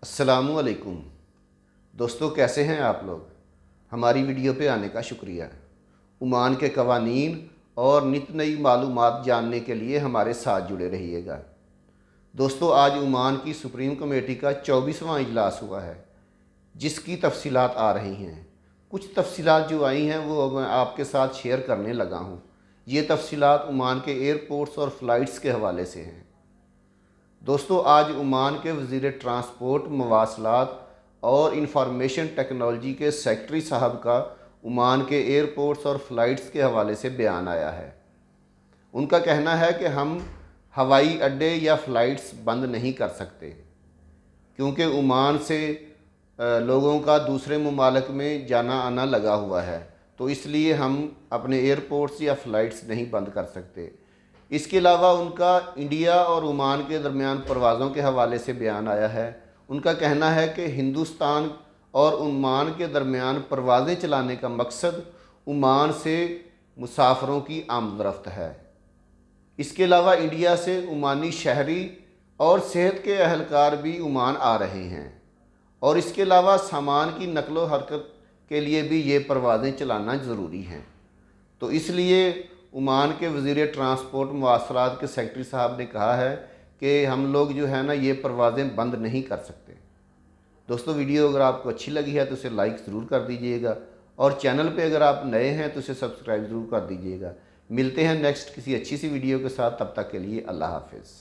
अस्सलामुअलैकुम दोस्तों, कैसे हैं आप लोग। हमारी वीडियो पे आने का शुक्रिया। ओमान के कवानीन और नित नई मालूमात जानने के लिए हमारे साथ जुड़े रहिएगा। दोस्तों, आज ओमान की सुप्रीम कमेटी का 24वां इजलास हुआ है, जिसकी तफसीलात आ रही हैं। कुछ तफसीलात जो आई हैं वो मैं आपके साथ शेयर करने लगा हूँ। ये तफसीलात ओमान के एयरपोर्ट्स और फ़्लाइट्स के हवाले से हैं। दोस्तों, आज ओमान के वज़ीर ट्रांसपोर्ट, मवासलात और इंफॉर्मेशन टेक्नोलॉजी के सेक्रेटरी साहब का ओमान के एयरपोर्ट्स और फ़्लाइट्स के हवाले से बयान आया है। उनका कहना है कि हम हवाई अड्डे या फ़्लाइट्स बंद नहीं कर सकते, क्योंकि ओमान से लोगों का दूसरे ममालिक में जाना आना लगा हुआ है, तो इसलिए हम अपने एयरपोर्ट्स या फ़्लाइट्स नहीं बंद कर सकते। इसके अलावा उनका इंडिया और ओमान के दरमियान परवाज़ों के हवाले से बयान आया है। उनका कहना है कि हिंदुस्तान और ओमान के दरमियान परवाज़ें चलाने का मकसद ओमान से मुसाफरों की आमदरफ्त है। इसके अलावा इंडिया से ओमानी शहरी और सेहत के अहलकार भी ओमान आ रहे हैं, और इसके अलावा सामान की नकलो हरकत के लिए भी ये परवाज़ें चलाना ज़रूरी हैं। तो इसलिए ओमान के वज़ीर ट्रांसपोर्ट मवासलात के सेक्रेटरी साहब ने कहा है कि हम लोग जो है ना, ये परवाज़ें बंद नहीं कर सकते। दोस्तों, वीडियो अगर आपको अच्छी लगी है तो इसे लाइक ज़रूर कर दीजिएगा, और चैनल पे अगर आप नए हैं तो इसे सब्सक्राइब ज़रूर कर दीजिएगा। मिलते हैं नेक्स्ट किसी अच्छी सी वीडियो के साथ। तब तक के लिए अल्लाह हाफ़िज़।